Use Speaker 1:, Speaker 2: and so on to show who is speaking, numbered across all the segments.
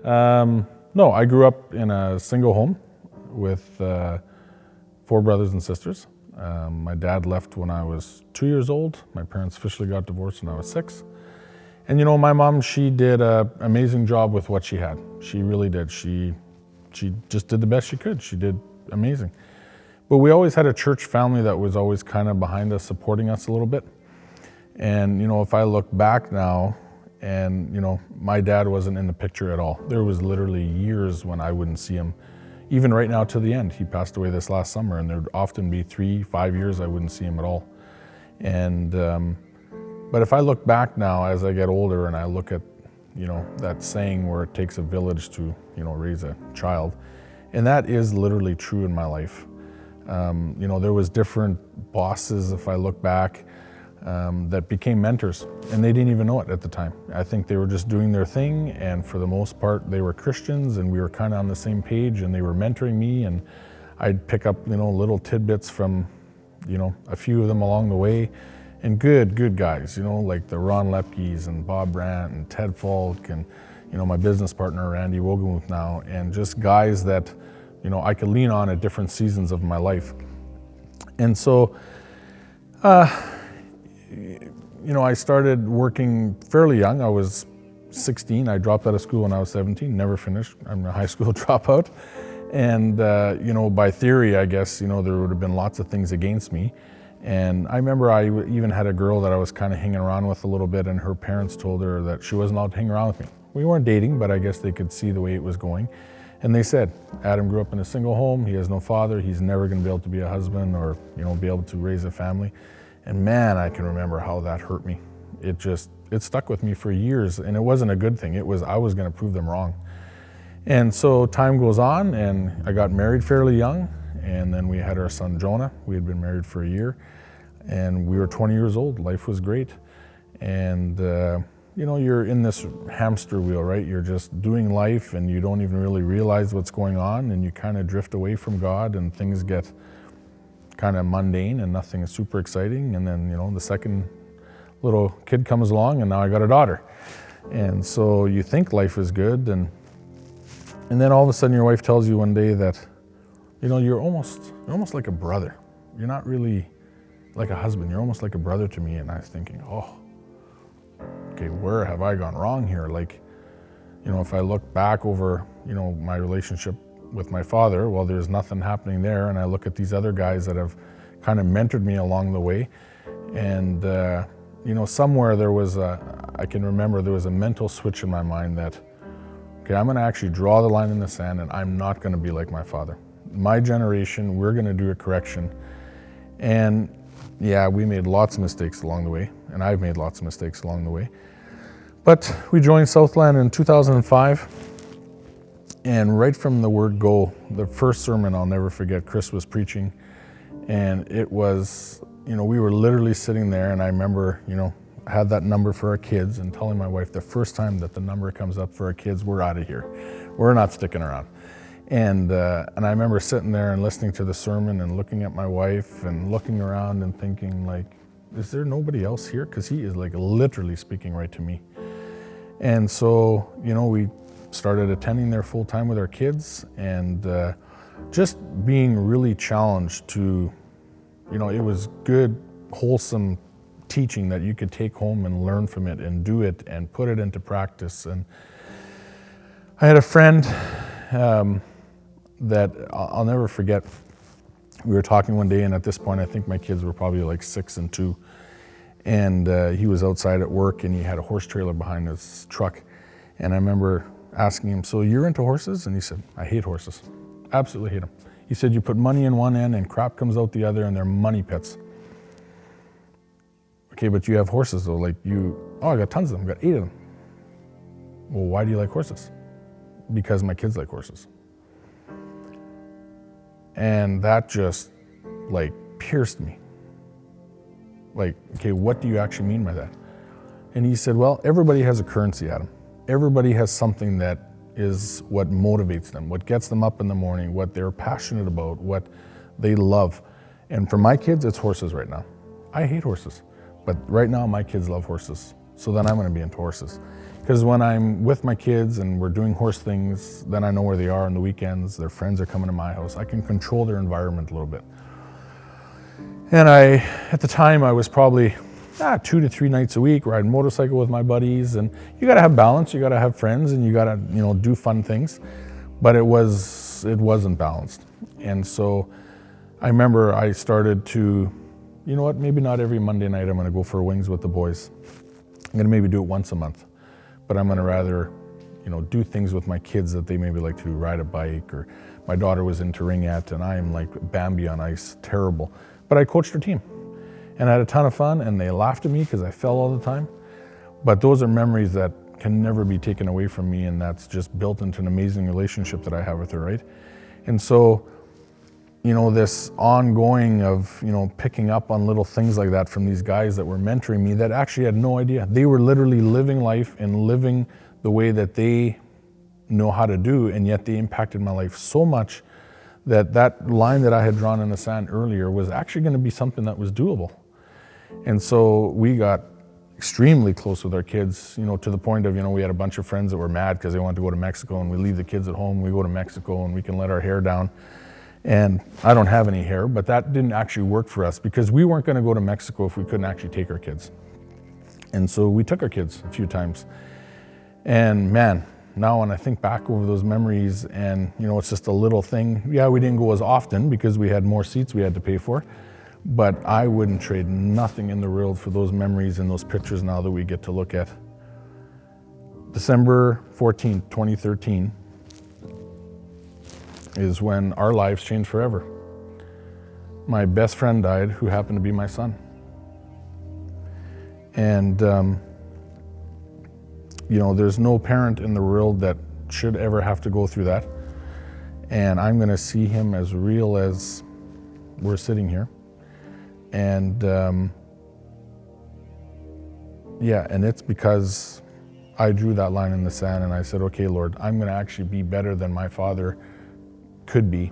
Speaker 1: No, I grew up in a single home with 4 brothers and sisters. My dad left when I was 2 years old. My parents officially got divorced when I was 6. And my mom, she did an amazing job with what she had. She really did. She just did the best she could. She did amazing. But we always had a church family that was always kind of behind us, supporting us a little bit. And, if I look back now, and, my dad wasn't in the picture at all. There was literally years when I wouldn't see him, even right now to the end. He passed away this last summer, and there'd often be 3-5 years I wouldn't see him at all. And, but if I look back now as I get older and I look at, that saying where it takes a village to, raise a child, and that is literally true in my life. There was different bosses, if I look back, that became mentors, and they didn't even know it at the time. I think they were just doing their thing, and for the most part, they were Christians, and we were kind of on the same page, and they were mentoring me, and I'd pick up, little tidbits from, a few of them along the way, and good guys, like the Ron Lepkes and Bob Brandt and Ted Falk and, my business partner, Randy Wogemuth now, and just guys that, I could lean on at different seasons of my life. And so, I started working fairly young. I was 16. I dropped out of school when I was 17, never finished. I'm a high school dropout. And, by theory, I guess, there would have been lots of things against me. And I remember I even had a girl that I was kind of hanging around with a little bit, and her parents told her that she wasn't allowed to hang around with me. We weren't dating, but I guess they could see the way it was going. And they said, Adam grew up in a single home. He has no father. He's never going to be able to be a husband or, be able to raise a family. And man, I can remember how that hurt me. It stuck with me for years, and it wasn't a good thing. I was going to prove them wrong. And so time goes on, and I got married fairly young, and then we had our son Jonah. We had been married for a year, and we were 20 years old. Life was great. And, you're in this hamster wheel, right? You're just doing life, and you don't even really realize what's going on, and you kind of drift away from God, and things get kind of mundane and nothing is super exciting. And then, the second little kid comes along, and now I got a daughter. And so you think life is good, and then all of a sudden your wife tells you one day that, you're almost like a brother. You're not really like a husband. You're almost like a brother to me. And I was thinking, okay, where have I gone wrong here? Like, if I look back over, my relationship with my father, well, there's nothing happening there. And I look at these other guys that have kind of mentored me along the way. And, somewhere I can remember there was a mental switch in my mind that, okay, I'm going to actually draw the line in the sand, and I'm not going to be like my father. My generation, we're going to do a correction. And yeah, we made lots of mistakes along the way, and I've made lots of mistakes along the way. But we joined Southland in 2005, and right from the word go, the first sermon I'll never forget, Chris was preaching, and it was, we were literally sitting there, and I remember, had that number for our kids and telling my wife the first time that the number comes up for our kids, we're out of here. We're not sticking around. And I remember sitting there and listening to the sermon and looking at my wife and looking around and thinking, like, is there nobody else here? Because he is like literally speaking right to me. And so, we started attending there full time with our kids, and just being really challenged to, it was good, wholesome teaching that you could take home and learn from it and do it and put it into practice. And I had a friend that I'll never forget. We were talking one day, and at this point I think my kids were probably like 6 and 2, and he was outside at work, and he had a horse trailer behind his truck. And I remember asking him, so you're into horses? And he said, I hate horses. Absolutely hate them. He said, you put money in one end and crap comes out the other, and they're money pits. Okay, but you have horses though, I got tons of them, I got 8 of them. Well, why do you like horses? Because my kids like horses. And that just pierced me. Okay, what do you actually mean by that? And he said, well, everybody has a currency, Adam. Everybody has something that is what motivates them, what gets them up in the morning, what they're passionate about, what they love. And for my kids, it's horses right now. I hate horses, but right now my kids love horses. So then I'm going to be into horses. Because when I'm with my kids and we're doing horse things, then I know where they are on the weekends. Their friends are coming to my house. I can control their environment a little bit. And at the time, I was probably 2 to 3 nights a week riding motorcycle with my buddies. And you got to have balance. You got to have friends, and you got to do fun things. But it wasn't balanced. And so I remember I started to, maybe not every Monday night I'm going to go for wings with the boys. I'm going to maybe do it once a month. But I'm going to rather, do things with my kids that they maybe like to ride a bike, or my daughter was into ringette and I am like Bambi on ice, terrible. But I coached her team and I had a ton of fun, and they laughed at me because I fell all the time. But those are memories that can never be taken away from me, and that's just built into an amazing relationship that I have with her, right? And so, this ongoing of, picking up on little things like that from these guys that were mentoring me that actually had no idea. They were literally living life and living the way that they know how to do, and yet they impacted my life so much that line that I had drawn in the sand earlier was actually going to be something that was doable. And so we got extremely close with our kids, to the point of, we had a bunch of friends that were mad because they wanted to go to Mexico, and we leave the kids at home, we go to Mexico, and we can let our hair down. And I don't have any hair, but that didn't actually work for us because we weren't going to go to Mexico if we couldn't actually take our kids. And so we took our kids a few times. And man, now when I think back over those memories, and it's just a little thing. Yeah, we didn't go as often because we had more seats we had to pay for, but I wouldn't trade nothing in the world for those memories and those pictures now that we get to look at. December 14th, 2013 is when our lives changed forever. My best friend died, who happened to be my son. And, there's no parent in the world that should ever have to go through that. And I'm going to see him as real as we're sitting here. And, and it's because I drew that line in the sand and I said, okay, Lord, I'm going to actually be better than my father could be.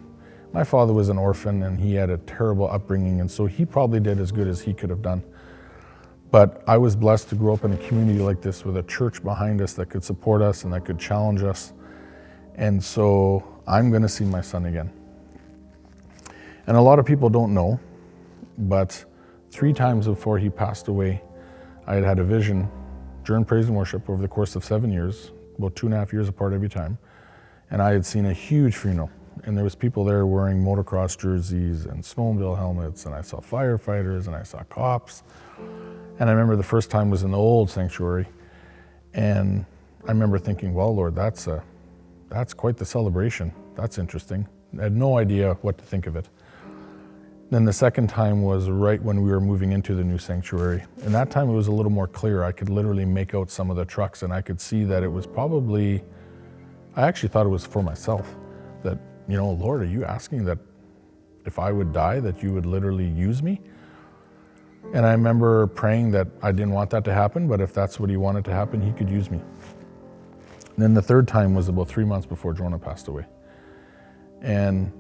Speaker 1: My father was an orphan and he had a terrible upbringing, and so he probably did as good as he could have done. But I was blessed to grow up in a community like this with a church behind us that could support us and that could challenge us. And so I'm going to see my son again. And a lot of people don't know, but 3 times before he passed away, I had had a vision during praise and worship over the course of 7 years, about 2.5 years apart every time. And I had seen a huge funeral. And there was people there wearing motocross jerseys and snowmobile helmets, and I saw firefighters and I saw cops. And I remember the first time was in the old sanctuary. And I remember thinking, well, Lord, that's quite the celebration. That's interesting. I had no idea what to think of it. Then the second time was right when we were moving into the new sanctuary. And that time it was a little more clear. I could literally make out some of the trucks, and I could see that it was probably, I actually thought it was for myself. That, Lord, are you asking that if I would die, that you would literally use me? And I remember praying that I didn't want that to happen, but if that's what he wanted to happen, he could use me. And then the third time was about 3 months before Jonah passed away. And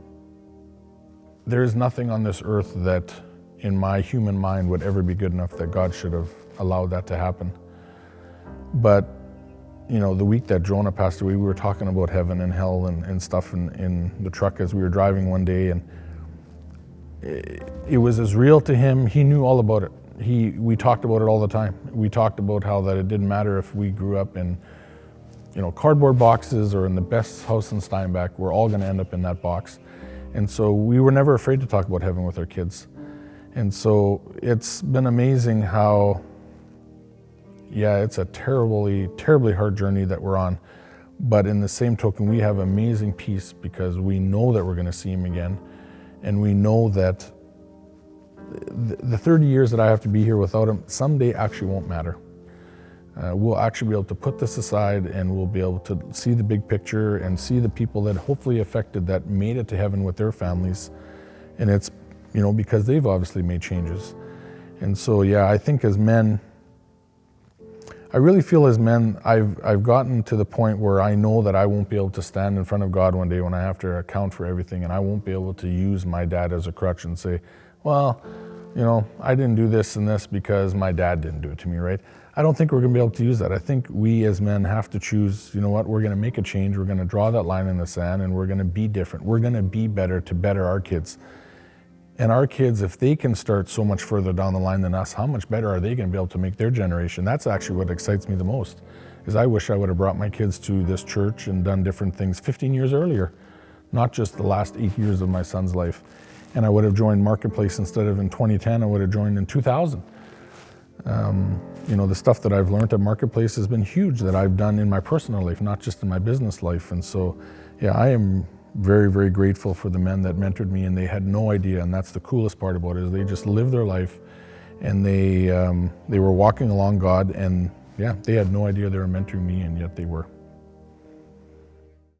Speaker 1: there is nothing on this earth that in my human mind would ever be good enough that God should have allowed that to happen. But the week that Jonah passed away, we were talking about heaven and hell and stuff in the truck as we were driving one day, and it was as real to him. He knew all about it. We talked about it all the time. We talked about how that it didn't matter if we grew up in cardboard boxes or in the best house in Steinbach, we're all going to end up in that box. And so we were never afraid to talk about heaven with our kids. And so it's been amazing how, it's a terribly, terribly hard journey that we're on. But in the same token, we have amazing peace because we know that we're going to see him again. And we know that the 30 years that I have to be here without him someday actually won't matter. We'll actually be able to put this aside, and we'll be able to see the big picture and see the people that hopefully affected that made it to heaven with their families. And it's, because they've obviously made changes. And so, I think as men, I really feel as men, I've gotten to the point where I know that I won't be able to stand in front of God one day when I have to account for everything, and I won't be able to use my dad as a crutch and say, well, I didn't do this and this because my dad didn't do it to me, right? I don't think we're going to be able to use that. I think we as men have to choose, you know what, we're going to make a change, we're going to draw that line in the sand, and we're going to be different. We're going to be better to better our kids. And our kids, if they can start so much further down the line than us, how much better are they going to be able to make their generation? That's actually what excites me the most, is I wish I would have brought my kids to this church and done different things 15 years earlier, not just the last 8 years of my son's life. And I would have joined Marketplace instead of in 2010, I would have joined in 2000. You know, the stuff that I've learned at Marketplace has been huge that I've done in my personal life, not just in my business life. And so, yeah, I am very, very grateful for the men that mentored me, and they had no idea. And that's the coolest part about it, is they just lived their life, and they were walking along God, and yeah, they had no idea they were mentoring me, and yet they were.